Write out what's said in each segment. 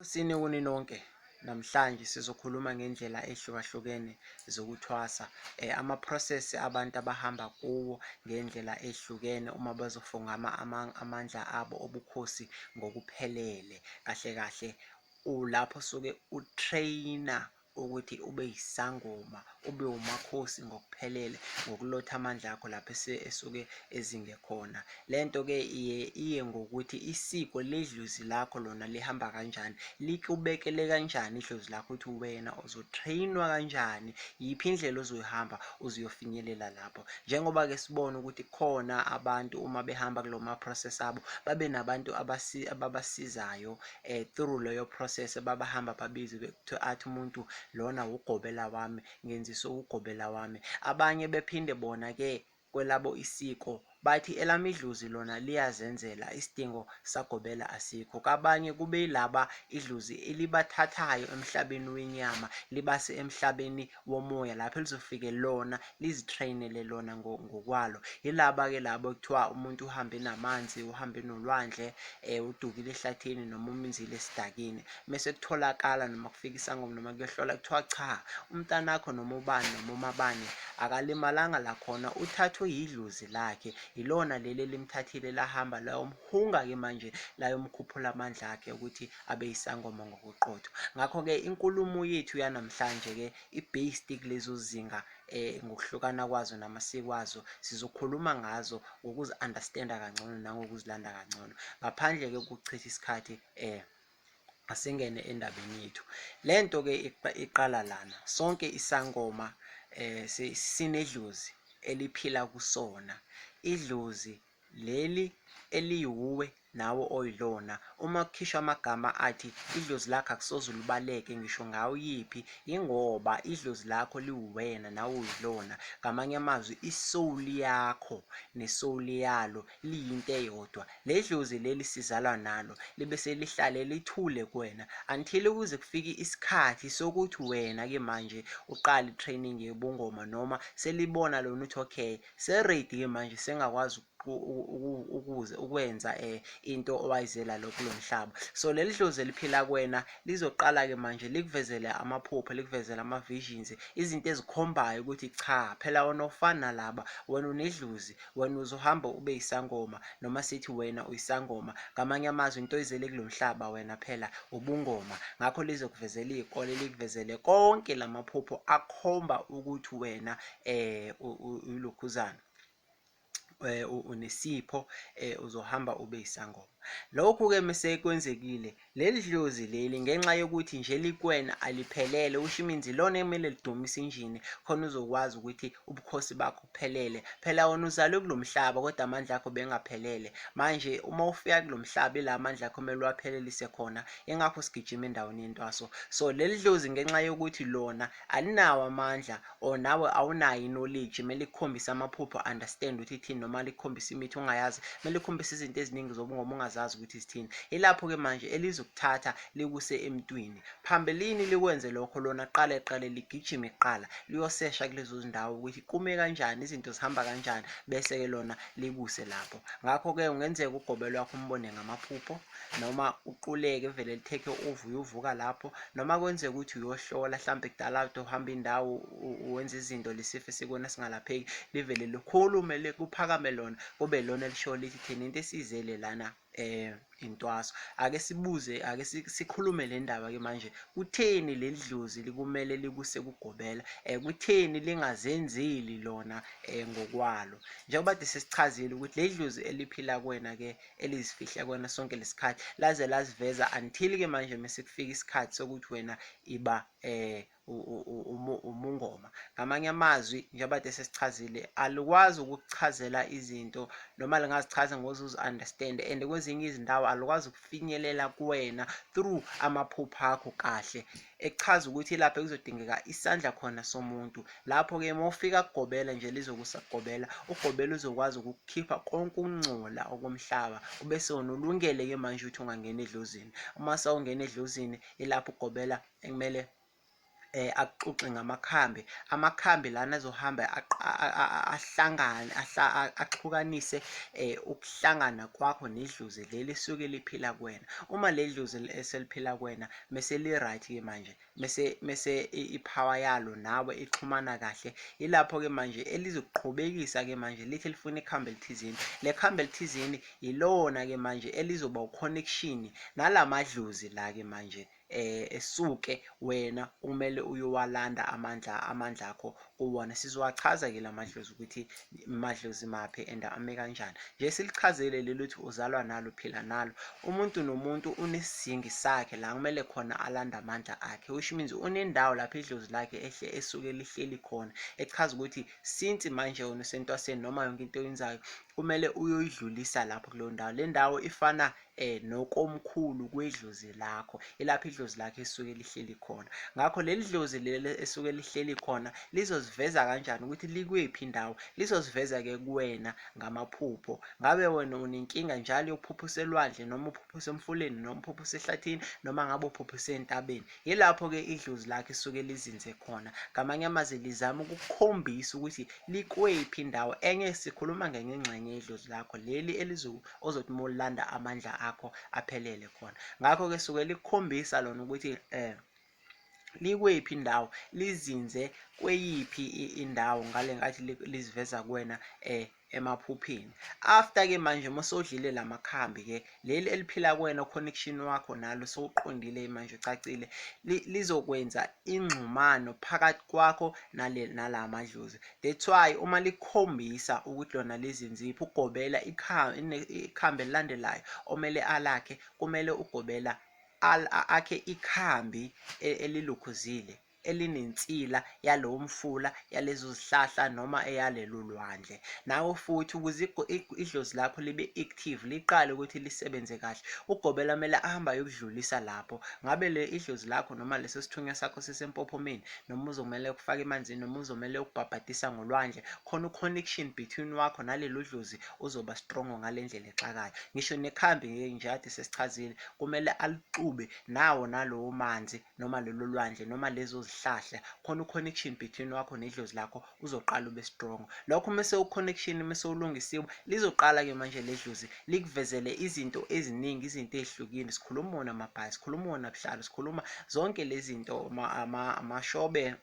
Sinekuni nonke. Namhlanje sizokhuluma ngendlela ehlukahlukene zokuthwasa, ama-process abantu abahamba kuwo ngendlela ehlukene uma bezofunga amandla abo obukhosi ngokuphelele. Kahle kahle lapho suke utrainer ukuthi ube yisangoma, ube umakhosi ngokuphelele, ngokulotha amandla akho lapho esuke ezinge khona. Lento ke iye ngokuthi isiko ledlozi lakho lona lihamba kanjani, likubekele kanjani idlozi lakho ukuthi wena uzotrainwa kanjani, yiphi indlela ozoyihamba uzoyofinyelela lapho. Njengoba ke sibona ukuthi khona abantu uma behamba kulo ma-process abo babe nabantu ababasizayo through leyo process, babahamba babizwe athi umuntu lona ugobela wami, ngenzisa ugobela wami. Abanye bephinde bona ke kwelabo isiko bathi elami idlozi lona liyazenzela, isidingo sagobela asikho. Kabanye kube yilaba idlozi elibathathayo emhlabeni wenyama libase emhlabeni womoya lapho elizofike lona lizitrainele lona ngokwalo. Yilaba ke labo kuthiwa umuntu uhambe namanzi, uhambe nolwandle, udukile ehlathini noma umenzile esidakini, mase kutholakala noma kufika isangoma noma kuyehlola kuthiwa cha, umntanakho noma ubani noma umabani akalimalanga la khona, uthathwe yidlozi lakhe, ilona leli elimthathile lahamba layomhunga ke manje layomkhuphula amandla akhe ukuthi abe yisangoma ngokuqotho. Ngakho ke inkulumo yethu yanamhlanje ke i-based kulezo zinga ngokuhlukana kwazo namasiko wazo, sizokhuluma ngazo ngokuzi-understanda kangcono nangokuzilanda kangcono. Ngaphandle ke ukuchitha isikhathi asingene endabeni yethu. Lento ke iqala lana. Sonke isangoma sinedlozi eliphila kusona, idlozi leli eliyiwuwe nawo oyilona. Uma kukhishwa amagama athi idlozi lakho akusoze ulibaleke ngisho ngawo yiphi, ingoba idlozi lakho liwuwena nawe uyilona. Ngamanye amazwi isoul yakho nesoul yalo liyinto eyodwa. Le dlozi leli sizalwa nalo libe selihlale lithule kuwena until kuze kufike isikhathi sokuthi wena ke manje uqala i-training yobungoma, noma selibona lona ukuthi okay se-ready ke manje sengakwazi ukwenza into owayizela lo kulo mhlaba. So leli dlozi eliphila kuwena lizoqala ke manje likuvezele amaphupho, likuvezele ama-visions, izinto ezikhombayo ukuthi cha phela wena ufana nalaba, wena unedlozi, wena uzohamba ube yisangoma, noma sithi wena uyisangoma. Ngamanye amazwi into oyizele kulo mhlaba wena phela ubungoma. Ngakho lizokuvezela iy'kole, likuvezele konke lamaphupho akhomba ukuthi wena ulokhuzana, unesipho, uzohamba ube yisangoma. Lokhu ke mase kwenzekile, leli dlozi leli ngenxa yokuthi nje likwena aliphelele, usho iminzi lona emele lidumise injini khona uzokwazi ukuthi ubukhosi bakho kuphelele. Phela wona uzalwe kulo mhlaba kodwa amandla akho bengaphelele. Manje uma ufika kulo mhlaba ila amandla akho kumele uwaphelelise khona, ingakho sigijima endaweni yentwaso. So leli dlozi ngenxa yokuthi lona alinawo amandla, or nawe awunayo i-knowledge, kumele likhombise amaphupho, understand ukuthi ithini, noma likhombise imithi ungayazi, kumele likhombise izinto eziningi zobungoma ungazazi ukuthi isithini. Ilapho ke manje elizokuthatha likuse emntwini. Phambilini likwenze lokho lona qale ligijime kuqala liyosesha kulezo zindawo ukuthi kume kanjani, izinto zihamba kanjani, bese ke lona likuse lapho. Ngakho ke ungenzeka ugobelo wakho umbone ngamaphupho, noma uquleke vele litheke uvuye uvuka lapho, noma kwenzeka ukuthi uyohlola mhlambe kudala kade uhamba indawo uwenza izinto lesifo esikona singalapheki, livele likhulume kuphakame lona kube lona elisho lithi thina into esizele lana intwaso. Ake sibuze, ake sikhulume le ndaba ke manje, kutheni leli dlozi likumele likuse kugobela, kutheni lingazenzeli lona ngokwalo. Njengoba kade sesichazile ukuthi leli dlozi eliphila kuwena ke elizifihla kuwena sonke lesikhathi laze laziveza until ke manje mase kufika isikhathi sokuthi wena iba umungoma. Ngamanye amazwi njengoba kade sesichazile, alikwazi ukukuchazela izinto, noma lingazichaza ngoze uzi-understand, and kwezinye izindawo alikwazi ukufinyelela kuwena through amaphupho akho kahle, ekuchaza ukuthi lapho kuzodingeka isandla khona somuntu. Lapho ke uma ufika kugobela nje lizokusa kugobela, ugobela uzokwazi ukukhipha konke ukungcola okomhlaba, ubese wona ulungele ke manje ukuthi ungangena edlozini. Uma sawungena edlozini ilapho ugobela ekumele akuxoxe amakhambi lana azohamba ahlangane axhukanise ukuhlangana kwakho nedlozi leli esuke liphila kuwena. Uma le dlozi eseliphila kuwena mese li-right ke manje mese ipower yalo nawe ixhumana kahle, ilapho ke manje elizoqhubekisa ke manje lithi lifuna ikhambi elithizeni. Le khambi elithizeni ilona ke manje elizoba u-connection nalamadlozi la ke manje esuke wena kumele uyowalanda amandla akho kuwona. Sizowachaza ke la madlozi ukuthi madlozi maphi and ame kanjani. Nje silichazele leli ukuthi uzalwa nalo, phila nalo. Umuntu nomuntu unesizingi sakhe la kumele khona alanda amandla akhe, which means unendawo lapho idlozi lakhe esuke lihleli khona, echaza ukuthi since manje wena usentwaseni noma yonke into oyenzayo kumele uyoyidlulisa lapho kuleyo ndawo. Le ndawo ifana nokomkhulu kwedlozi lakho, ilapho idlozi lakho esuke lihleli khona. Ngakho leli dlozi leli esuke lihleli khona lizoziveza kanjani ukuthi likwephi indawo? Lizoziveza ke kuwena ngamaphupho. Ngabe wena unenkinga njalo yokuphuphisa elwandle noma uphuphisa emfuleni noma uphuphisa ehlathini noma ngabe uphuphisa entabeni, yilapho ke idlozi lakho esuke lizinze khona. Ngamanye amazwi lizama ukukukhombisa ukuthi likwephi indawo. Enye sikhuluma ngengxenye yedlozi lakho leli ozothi molanda amandla akho aphelele khona. Ngakho ke suke likukhombisa lona ukuthi likwephi indawo, lizinze kweyiphi indawo, ngale ngathi liziveza kuwena emaphupheni. After ke manje mosodlile lamakhambi ke leli eliphila kuwena, connection wakho nalo sowuqondile manje ucacile, lizokwenza ingxumano phakathi kwakho nala madlozi. That's why uma likhombisa ukuthi lona lizinziphi, ugobela ikhambi elilandelayo omele alakhe, kumele ugobela akhe ikhambi elilukhuzile elinensila yalowo mfula, yalezo zihlahla noma eyalelo lwandle. Nawe futhi ukuze idlozi lakho libe active, liqale ukuthi lisebenze kahle, ugobela kumele ahamba ayokudlulisa lapho. Ngabe le idlozi lakho noma leso sithunywa sakho sisempophomeni, noma uzomele ukufaka emanzini, noma uzomele ukubhabhatisa ngolwandle, khona u-connection between wakho nalelo dlozi uzoba strong ngale ndlela exakayo. Ngisho nekhambi nje kade sesichazile, kumele alixube nawo nalowo manzi noma lelo lwandle noma lezo zihlahla, khona u-connection between wakho nedlozi lakho uzoqala ube strong. Lokho mase u-connection mase ulungisiwe, lizoqala ke manje le dlozi likuvezele izinto eziningi, izinto ezihlukile. Sikhuluma wona amabhayi, sikhuluma wona buhlalo, sikhuluma zonke lezi zinto, amashobe,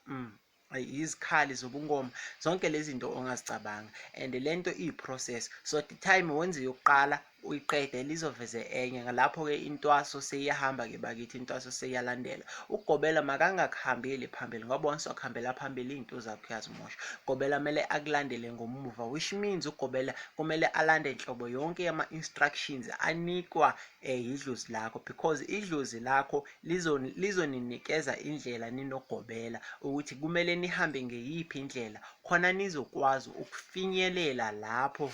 izikhali zobungoma, zonke lezi zinto ongazicabanga. And lento iyi-process, so the time wenze yokuqala uyiqede lizoveze enye. Ngalapho ke intwaso seyiyahamba ke bakithi, intwaso seyiyalandela. Ugobela makangakuhambeli phambili ngoba once wakuhambela phambili izinto zakho uyazimosha. Ugobela kumele akulandele ngomuva, which means ugobela kumele alande inhlobo yonke yama-instructions anikwa idlozi lakho, because idlozi lakho lizoninikeza indlela ninogobela ukuthi kumele nihambe ngeyiphi indlela khona nizokwazi ukufinyelela lapho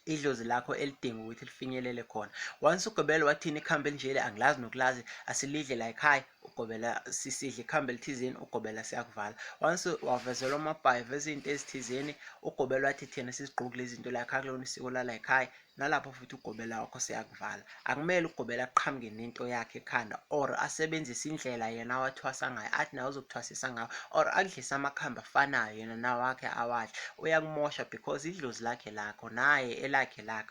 idlozi lakho elidinga ukuthi lifinyelele khona. Once ugobela wathini ikhambi elinjele angilazi nokulazi, asilidle la ekhaya, ugobela sisidla ikhambi elithizeni, ugobela siyakuvala. Once wavezelwa amabhayi veze izinto ezithizeni, ugobela wathi thina sizigqoke lezi zinto la ekhaya kulona isiko lala ekhaya, nalapho futhi ugobela wakho siyakuvala. Akumele ugobela aqhamuke nento yakhe ekhanda or asebenzise indlela yena awathwasa ngayo, athi nawe uzokuthwasisa ngayo, or adlise amakhambi afanayo yena nawo wakhe awadla. Uyakumosha because idlozi lakhe lakho naye elakhe,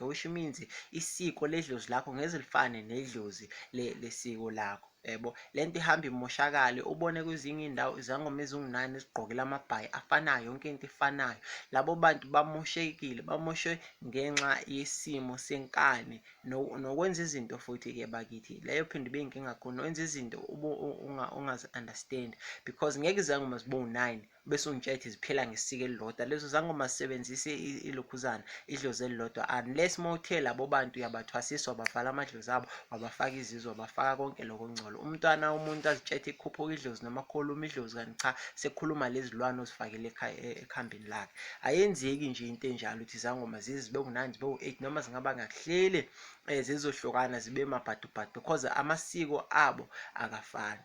which means isiko ledlozi lakho ngeze lifane nedlozi lesiko lakho. Yebo, lento ihamba imoshakale, ubone kwezinye indawo izangoma ezingu-9 ezigqokela amabhayi afanayo, yonke into ifanayo. Labo bantu bamoshekile, bamoshwe ngenxa yesimo senkani nokwenza izinto futhi ke bakithi. Leyo phinde ibe inkinga khona, wenza izinto ungazi-understand, because ngeke izangoma zibo-9 bese ungitshethi ziphela ngesiko elilodwa. Lezo zangoma zisebenzise ilokhuzana, idlozi elilodwa, unless mawuthe labo bantu uyabathwasisa, wabavala amadlozi abo, wabafaka izizwe, wabafaka konke lokho ngcolo. Umntwana womuntu azitshethe kukhuphuka idlozi noma khuluma idlozi, kanti cha sekukhuluma lezi lwane ozifakele ekhambini lakhe. Ayenzeki nje into enjalo ukuthi izangoma zibe u-9 zibe u-8 noma zingaba ngahlele zizohlukana zibe mabhadubhadu, because amasiko abo akafani.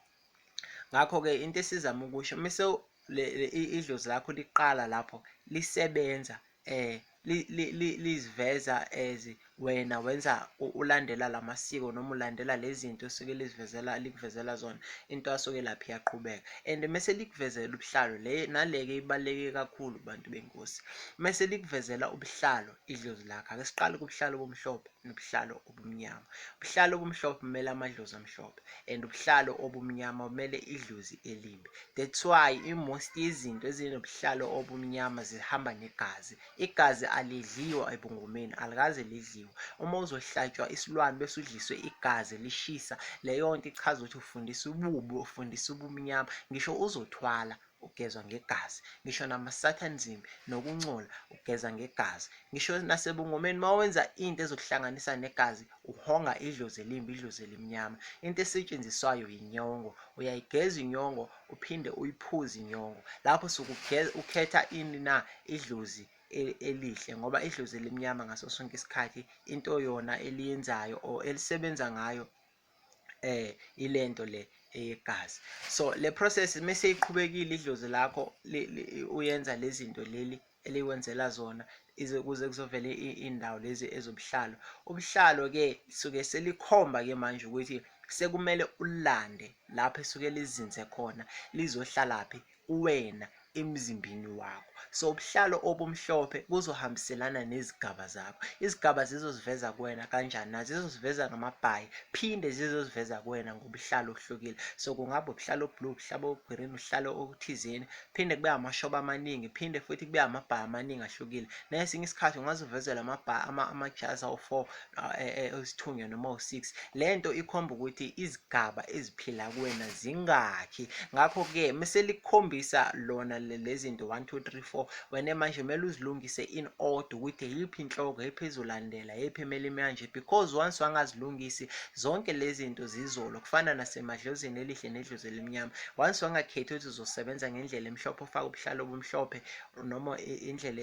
Ngakho-ke into esizama ukusho, mise idlozi lakho liqala lapho lisebenza, liziveza as wena wenza ulandela lamasiko noma ulandela lezi zinto esuke likuvezela zona, into asuke lapha iyaqhubeka. And mese likuvezela ubuhlalo nale-ke ibaluleke kakhulu bantu benkosi, mese likuvezela ubuhlalo idlozi lakho. Ake siqale kubuhlalo obumhlophe nobuhlalo obumnyama. Ubuhlalo obumhlophe kumele amadlozi amhlophe, and ubuhlalo obumnyama kumele idlozi elimbi. That's why most izinto ezinobuhlalo obumnyama zihamba negazi. Igazi alidliwa ebungomeni, alikaze lidliwe. Uma uzohlatshwa isilwane bese udliswe igazi lishisa, leyo nto ichaza ukuthi ufundisa ububi, ufundisa ubumnyama. Ngisho uzothwala ugezwa ngegazi, ngisho nama-satanism nokungcola ugeza ngegazi, ngisho nasebungomeni uma wenza into ezokuhlanganisa negazi uhonga idlozi elimbi, idlozi elimnyama. Into esetshenziswayo inyongo, uyayigeza inyongo uphinde uyiphuze inyongo. Lapho suke ukhetha ini na idlozi elihle, ngoba idlozi elimnyama ngaso sonke isikhathi into yona eliyenzayo or elisebenza ngayo ilento le eyegazi. So le process mase iqhubekile idlozi lakho uyenza lezi zinto leli eliwenzela zona kuze kuzovela indawo lezi ezobuhlalo. Ubuhlalo ke suke selikhomba ke manje ukuthi sekumele ulande lapho esuke lizinze khona lizohlalaphi kuwena emzimbeni wakho. So ubuhlalo obumhlophe kuzohambiselana nezigaba zakho. Izigaba zizoziveza kuwena kanjani? Nazo zizoziveza ngamabhayi, phinde zizoziveza kuwena ngobuhlalo ohlukile. So kungaba ubuhlalo blue, ubuhlalo green, ubuhlalo okuthizeni, phinde kube amashoba amaningi, phinde futhi kube amabhayi amaningi ahlukile. Nesinye isikhathi ungazivezela amajazi awu-4 esithunywa noma awu-6. Lento ikhomba ukuthi izigaba eziphila kuwena zingakhi. Ngakho-ke mase likhombisa lona lezinto 1 2 3 4, wena manje kumele uzilungise in order ukuthi yiphi inhloko, yiphi ezolandela, yiphi emele manje, because once wangazilungisi zonke lezi zinto zizolo. Kufana nasemadlozini elihle nedlozi elimnyama, once wangakhethi ukuthi uzosebenza ngendlela emhlophe ufaka ubuhlalo obumhlophe noma indlela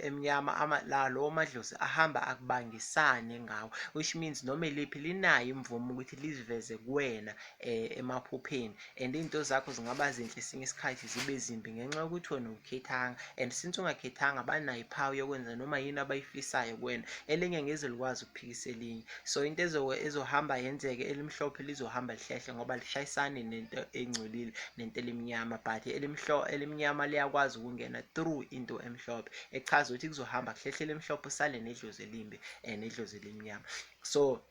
emnyama, lawo madlozi ahamba akubangisane ngawo, which means noma iliphi linayo imvumo ukuthi liziveze kuwena emaphupheni, and into zakho zingaba zinhle esinye isikhathi zibe zimbi ngenxa yokuthi wena ukhethanga. And since ungakhethanga banayo ipower yokwenza noma yini abayifisayo kuwena, elinye ngeze likwazi ukuphikisa elinye. So into ezohamba yenzeke elimhlophe lizohamba lihlehle ngoba lishayisane nento engcolile nento elimnyama, but elimnyama liyakwazi ukungena through into emhlophe, echaza ukuthi kuzohamba kuhlehle elimhlophe usale nedlozi elimbi nedlozi elimnyama. So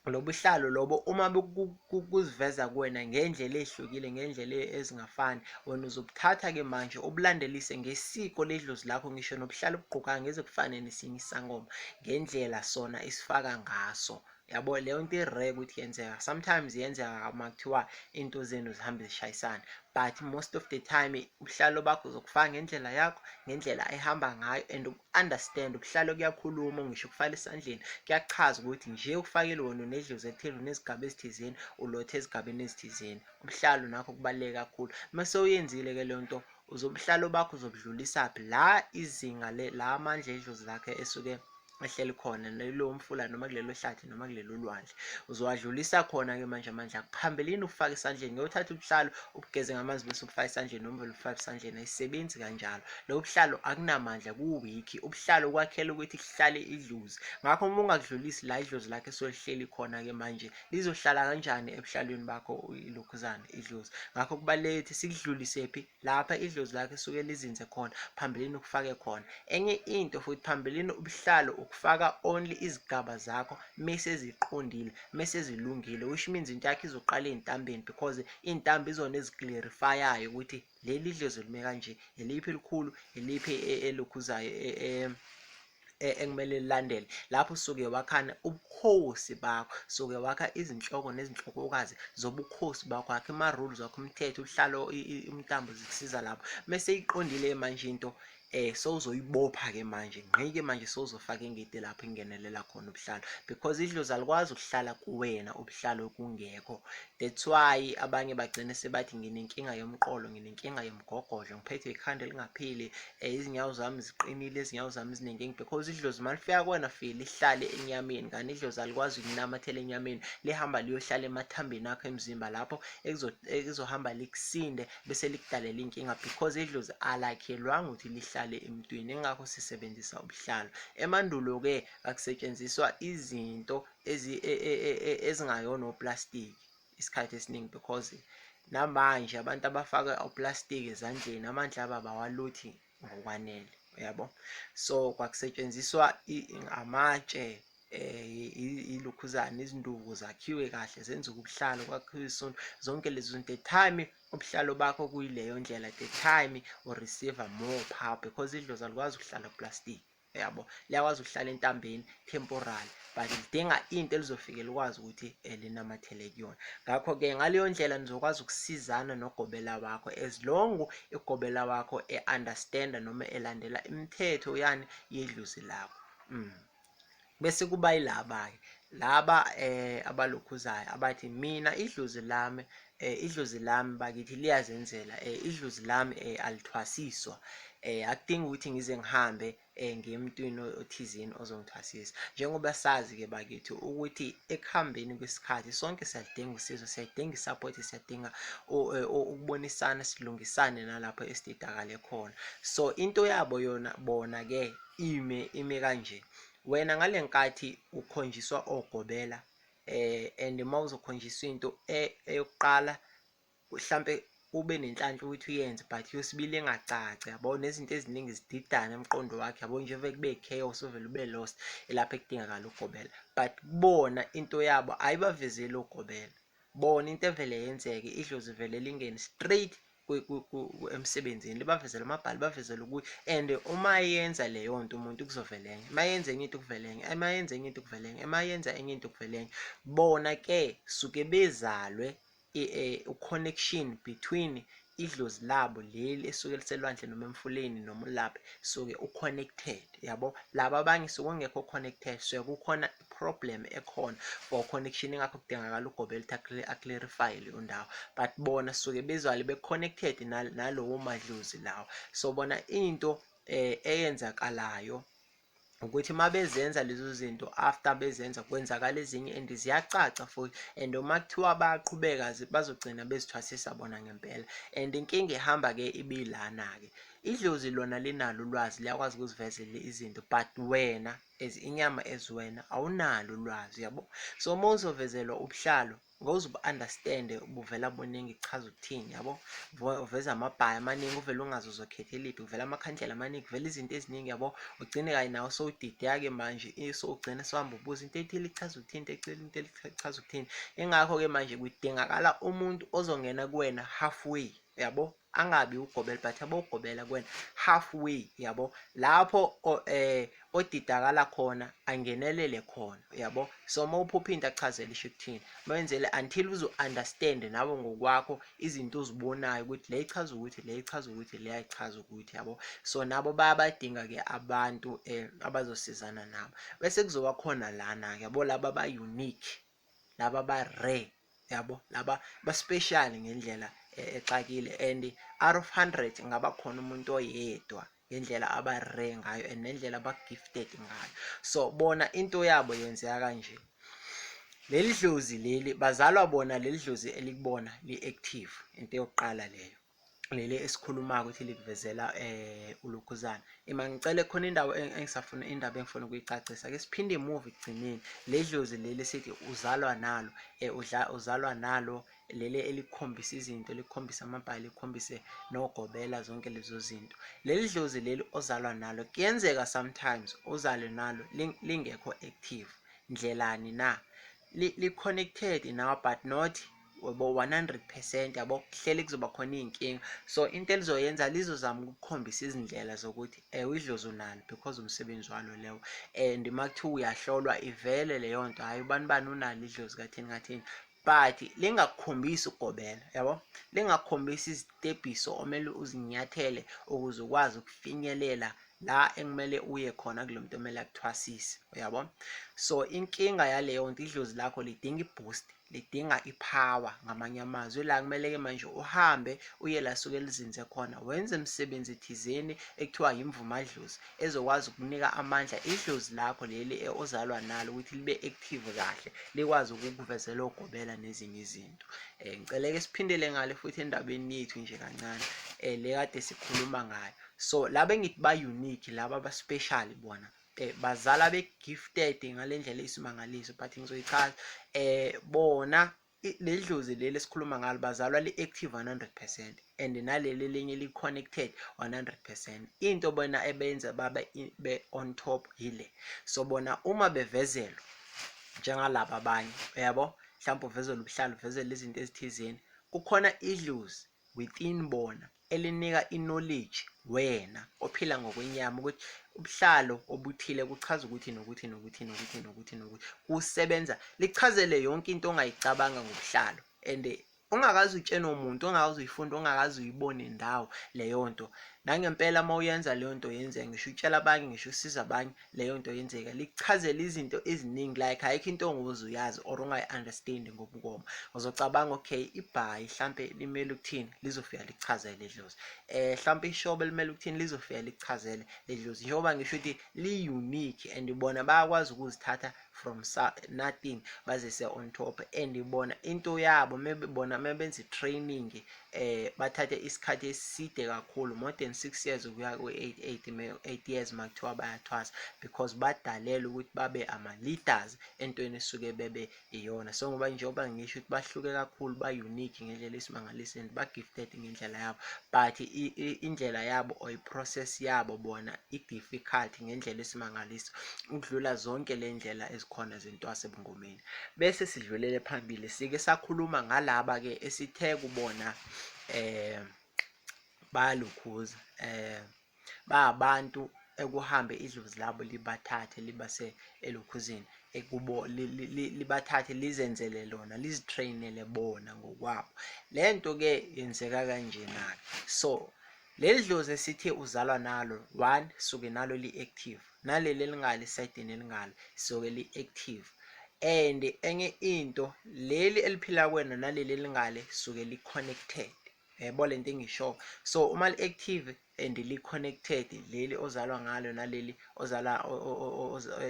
lobuhlalo lobo uma kuziveza kuwena ngendlela ehlukile, ngendlela ezingafani, wena uzobuthatha ke manje ubulandelise ngesiko ledlozi lakho. Ngisho nobuhlalo obugqokayo ngeze kufane nesinye isangoma ngendlela sona isifaka ngaso. Yabo leyo nto irare ukuthi yenzeka, sometimes yenzeka uma kuthiwa into zenu zihambe zishayisana, but most of the time ubuhlalo bakho uzokufaka ngendlela yakho, ngendlela ehamba ngayo, and understand ubuhlalo kuyakhuluma. Ngisho ukufaka esandleni kuyachaza ukuthi nje ukufakile wona unedlozi elithile, unezigaba ezithizeni, ulothe ezigabeni ezithizeni. Ubuhlalo nakho kubaluleke kakhulu. Mase uyenzile ke leyo nto, ubuhlalo bakho uzobudlulisa phi la izinga la amandla edlozi lakho esuke ehleli khona lelowo mfula noma kulelo hlathi noma kulelo lwandle, uzowadlulisa khona ke manje amandla akho. Phambilini ufake esandleni, ngiyothatha ubuhlalo ubugeze ngamanzi bese ubufaka esandleni noma ufake esandleni, ayisebenzi kanjalo. Lo buhlalo akunamandla, kuwiki. Ubuhlalo kwakhela ukuthi kuhlale idlozi. Ngakho uma ungakudlulisi la idlozi lakho esolihleli khona ke manje lizohlala kanjani ebuhlalweni bakho ilokhuzana idlozi. Ngakho kubalulekile ukuthi sikudlulise phi lapha idlozi lakho esuke lizinze khona, phambilini ukufake khona. Enye into futhi, phambilini ubuhlalo ukufaka only izigaba zakho mase ziqondile, mase zilungile, which means into yakho izoqala ey'ntambeni, because iy'ntambi izona eziclarifyayo ukuthi leli dlozi lime kanje, iliphi elikhulu, iliphi elokhuzayo ekumele lilandele. Lapho suke wakhana ubukhosi bakho, suke wakha izinhloko nezinhlokokazi zobukhosi bakho, wakha ama-rules wakho, umthetho, uhlalo, umntambo zikusiza lapho. Mase iqondile manje into sowuzoyibopha ke manje ngqike manje sowuzofaka ingidi lapho ingenelela khona ubuhlalo, because idlozi alikwazi ukuhlala kuwena ubuhlalo kungekho. That's why abanye bagcine sebathi nginenkinga yomqolo, nginenkinga yomgogodlo, ngiphethe ikhanda elingaphili, izinyawo zami ziqinile, izinyawo zami zinenkinga, because idlozi malifika kuwena fike lihlale enyameni, kanti idlozi alikwazi ukunamathela enyameni, lihamba liyohlala emathambeni akho emzimba lapho ekuzohamba likusinde bese likudalela inkinga, because idlozi alakhelwanga ukuthi lihlale lihlale emntwini, ingakho sisebenzisa ubuhlalo. Emandulo-ke akusetshenziswa izinto ezingayona oplastiki isikhathi esiningi, because namanje abantu abafaka uplastiki ezandleni amandla abo abawaluthi ngokwanele, yabo. So kwakusetshenziswa amatshe, ilukhuzana, izinduku zakhiwe kahle zenzuke ubuhlalo, kwakhiwe isonto, zonke lezo zinto. The time ubuhlalo bakho kuyileyo ndlela, the time u receive more power, because idlozi alikwazi ukuhlala kuplastiki, yabo. Liyakwazi ukuhlala entambeni temporary, but lidinga into elizofike likwazi ukuthi linamathele kuyona. Ngakho-ke ngaleyo ndlela nizokwazi ukusizana nogobela wakho, as long igobela wakho understanda noma elandela imithetho yani yedlozi lakho. Bese kuba yilaba-ke laba abalokhuzayo abathi mina idlozi lami bakithi liyazenzela, idlozi lami alithwasiswa, akudingi ukuthi ngize ngihambe ngemntwini othizeni ozongithwasisa. Njengoba sazi-ke bakithi ukuthi ekuhambeni kwesikhathi sonke siyalidinga usizo, siyadinga isapoti, siyadinga ukubonisana, silungisane nalapho esididakale khona. So into yabo yona bona-ke ime kanje. Wena ngale nkathi ukhonjiswa ogobela, and uma uzokhonjiswa into eyokuqala mhlampe ube nenhlanhla ukuthi uyenze, but yosibili engacaci, yabo. Nezinto eziningi zididana emqondo wakhe, yabo, nje vele kube chaos, uvele ube lost, elapho ekudingakala ugobela. But bona into yabo ayibavezeli ugobela, bona into evele yenzeke idlozi vele lingene straight emsebenzini, libavezela amabhali, bavezela ukuthi, and uma yenza leyo nto umuntu kuzovela enye, uma yenza enye into kuvela enye, uma yenza enye into kuvela enye, uma yenza enye into kuvela enye. Bona-ke suke bezalwe u-connection between idlozi labo leli esuke liselwandle noma emfuleni noma ulapha, suke u-connected, yabo. Laba abanye suke ungekho connected, so kukhona problem ekhona for connection, ingakho kudingakala ugobela ukuthi aclarify leyo ndawo. But bona suke bezalwe be-connected nalowo madlozi lawo. So bona into eyenzakalayo ukuthi uma bezenza lezo zinto, after bezenza kwenzakala ezinye and ziyacaca futhi, and uma kuthiwa bayaqhubeka bazogcina bezithwasisa bona ngempela. And inkinga ihamba-ke ibilana-ke, idlozi lona linalo ulwazi, liyakwazi ukuzivezela izinto, but wena as inyama eziwena awunalo ulwazi, yabo. So uma uzovezelwa ubuhlalo ngoze ubu-understande buvela buningi, kuchaza ukuthini, yabo. Uveza amabhayi amaningi, uvele ungazi uzokhetha eliphi, kuvela amakhandlela amaningi, kuvela izinto eziningi, yabo. Ugcine kanye nawe sowudideka-ke manje, ugcine sewuhamba ubuza into ethile ichaza ukuthini, into ichaza ukuthini. Ingakho-ke manje kudingakala umuntu ozongena kuwena halfway, yabo. Angabi ugobela, but yabo ugobela kuwena halfway, yabo. Lapho odidakala khona angenelele khona, yabo. So uma uphupha into achazele isho ukuthini, mawenzele until uzo-understand nawe ngokwakho izinto ozibonayo ukuthi le ichaza ukuthi, le ichaza ukuthi, le ayichaza ukuthi, yabo. So nabo bayabadinga-ke abantu abazosizana nabo. Bese kuzoba khona lana-ke, yabo, laba ba-unique, laba ba-rare, yabo, laba ba-special ngendlela exakile, and out of 100 ngaba khona umuntu oyedwa ngendlela aba-rare ngayo and nendlela aba-gifted ngayo. So bona into yabo yenzeka kanje, leli dlozi leli bazalwa bona, leli dlozi elikubona li-active, into yokuqala leyo, leli esikhuluma ukuthi likuvezela ulukhuzana. Ima ngicele khona indaba engifuna ukuyicacisa, ke siphinde imuvi ekugcineni, le dlozi leli sithi uzalwa nalo, uzalwa nalo, leli elikhombisa izinto, likhombisa amabhali, likhombise nogobela, zonke lezo zinto. Leli dlozi leli ozalwa nalo kuyenzeka sometimes uzalwe nalo lingekho active. Ndlelani na? Li-connected nawe, but not 100%, yabo. Kuhleli kuzoba khona iy'nkinga. So into elizoyenza lizozama ukukhombisa izindlela zokuthi idlozi unalo because umsebenzi walo lewo, and uma kuthiwa uyahlolwa ivele leyo nto, hhayi ubani bani unalo idlozi kathini kathini, but lingakukhombisi ukugobela, yabo. Lingakukhombisi izitebhiso omele uzinyathele ukuze ukwazi ukufinyelela la ekumele uye khona kulo muntu omele akuthwasise, yabo. So inkinga yaleyo nto, idlozi lakho lidinga i-boost, lidinga ipower, ngamanye amazwi. La kumele-ke manje uhambe uye la suke lizinze khona, wenze imisebenzi thizeni ekuthiwa yimvumadlozi ezokwazi ukunika amandla idlozi lakho leli ozalwa nalo ukuthi libe active kahle, likwazi ukukuvezela ogobela nezinye izinto. Ngicele-ke siphindele ngale futhi endabeni yethu nje kancane le kade sikhuluma ngayo. So laba engithi ba-unique laba aba-special bona bazala be-gifted ngale ndlela eyisimangaliso, but ngizoyichaza bona leli dlozi leli esikhuluma ngalo bazalwa li-active 100% and naleli linye li-connected 100%. Into bona ebenza be-on top yile, so bona uma bevezelwa njengalaba abanye yabo, mhlawumbe uvezela ubuhlalo, uvezela izinto ezithizeni, kukhona idlozi within bona elinika i-knowledge wena ophila ngokwenyama ukuthi ubuhlalo obuthile kuchaza ukuthi nokuthi nokuthi nokuthi nokuthi nokuthi kusebenza, lichazele yonke into ongayicabanga ngobuhlalo. And ungakazi utshene umuntu, ungakazi uyifunda, ungakazi uyibone indawo leyo nto, nangempela uma uyenza leyo nto yenzeka, ngisho utshela abanye, ngisho usiza abanye, leyo nto yenzeka. Lichazele izinto eziningi, like ayikho into onguze uyazi or ungayi-understand ngobukoma. Uzocabanga okay, ibhayi mhlampe limele ukuthini, lizofika lichazele le dlozi. Mhlampe ishobe limele ukuthini, lizofika lichazele le dlozi. Njengoba ngisho ukuthi li-unique and bona bayakwazi ukuzithatha from nothing bazise on top. And bona into yabo bona mebenza i-training bathathe isikhathi eside kakhulu, more than 6 years ukuya ku-8 years makuthiwa bayathwasa, because badalelwe ukuthi babe ama-leaders entweni esuke bebe iyona. So ngoba njengoba ngisho ukuthi bahluke kakhulu, ba-unique ngendlela esimangaliso and ba-gifted ngendlela yabo, but indlela yabo or i-process yabo bona i-difficult ngendlela esimangaliso ukudlula zonke le ndlela ezikhona zentwasa ebungomeni. Bese sidlulele phambili, sike sakhuluma ngalaba-ke esithe kubona bayalukhuza, ba-abantu ekuhambe idlozi labo libathathe libase elukhuzini, libathathe lizenzele lona, lizitrainele bona ngokwabo. Le nto-ke yenzeka kanjena-ke. So leli dlozi esithi uzalwa nalo, 1 suke nalo li-active, naleli elingale esayidini elingale suke li-active. And enye into, leli eliphila kwena naleli elingale suke li-connected. Yabo le nto engisho. So uma li-active and li-connected, leli ozalwa ngalo naleli ozala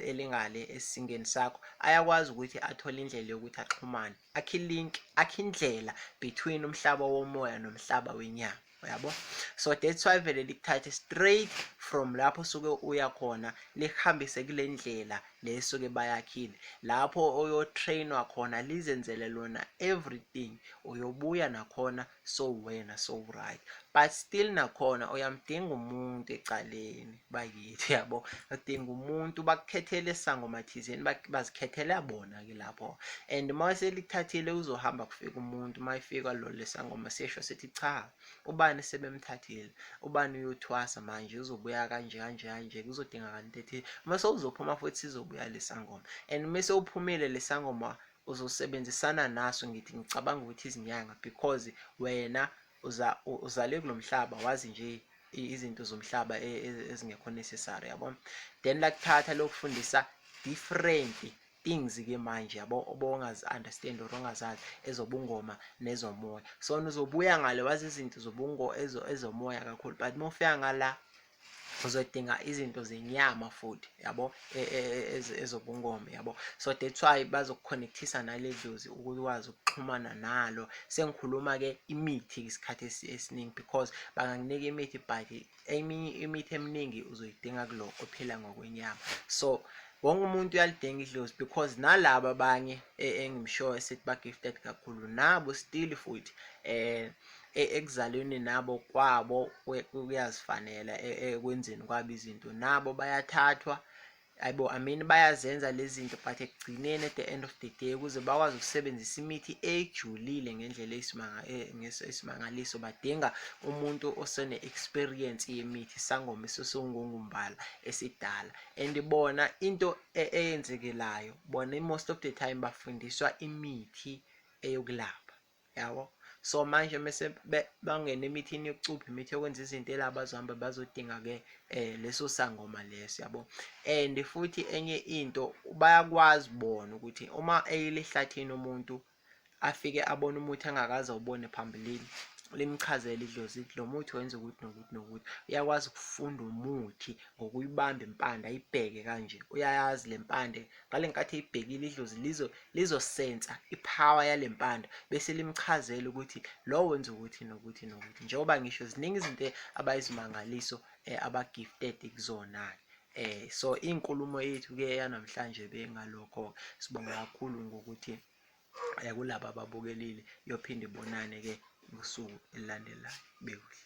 elingale esingeni sakho, ayakwazi ukuthi athole indlela yokuthi axhumane, akhe link, akhe indlela between umhlaba womoya nomhlaba wenyama, yabo. So that's why vele likuthathe straight from lapho suke uya khona lihambise kule ndlela lesuke bayakhile, lapho uyotrainwa khona, lizenzele lona everything, uyobuya nakhona so wena so right. But still nakhona uyamdinga umuntu ecaleni bakithi, yabo. Udinga umuntu, bakukhethele isangoma thizeni, bazikhethela bona-ke lapho. And uma selikuthathile uzohamba kufika umuntu, uma ifika lo lesangoma sesho sethi cha, ubani sebemthathile, ubani uyothwasa manje, uzobuya kanje kanje kanje, kuzodinga kanti ethi uma sewuzophuma futhi sizobuya lesangoma. And mase uphumile lesangoma uzosebenzisana naso, ngithi ngicabanga ukuthi izinyanga, because wena uzale kulo mhlaba wazi nje izinto zomhlaba ezingekho necessary, yabo. Then lakuthatha lokufundisa different things-ke manje, yabo, obongazi-understand or ongazazi ezobungoma nezomoya. So uzobuya ngale wazi izinto ezomoya kakhulu, but uma ufika ngala uzodinga izinto zenyama futhi, yabo, ezobungoma, yabo. So that's why bazokukhonektisa nale dlozi ukuthi ukwazi ukuxhumana nalo. Sengikhuluma-ke imithi isikhathi esiningi, because bangakunika imithi but eminye imithi eminingi uzoyidinga kulo ophila ngokwenyama. So wonke umuntu uyalidinga idlozi, because nalaba abanye engimsho esithi ba-gifted kakhulu, nabo still futhi ekuzalweni nabo kwabo kuyazifanela ekwenzeni kwabo izinto, nabo bayathathwa, ayibo, bayazenza lezi zinto, but ekugcineni at the end of the day ukuze bakwazi ukusebenzisa imithi ejulile ngendlela esimangaliso, badinga umuntu osene-experience yemithi, isangoma esesongungumbala esidala. And bona into eyenzekelayo, bona most of the time bafundiswa imithi eyokulapha, yabo. So manje mase bangena emithini yokucupha, imithi yokwenza izinto la bazohamba bazodinga-ke leso sangoma leso, yabo. And futhi enye into, bayakwazi bona ukuthi uma eyile ehlathini umuntu afike abone umuthi angakaze awubone phambilini, limchazele idlozi lo muthi wenza ukuthi nokuthi nokuthi. Uyakwazi ukufunda umuthi ngokuyibamba impande ayibheke kanje, uyayazi le mpande ngale nkathi eyibhekile idlozi lizosensa ipower yale mpande bese limchazela ukuthi lo wenza ukuthi nokuthi nokuthi. Njengoba ngisho ziningi izinto abayizimangaliso aba-gifted kuzona. So inkulumo yethu-ke yanamhlanje bengalokho. Sibonga kakhulu ngokuthi kulabo ababukelile, iyophinde ibonane-ke ngosuku elilandelayo. Bekuhle.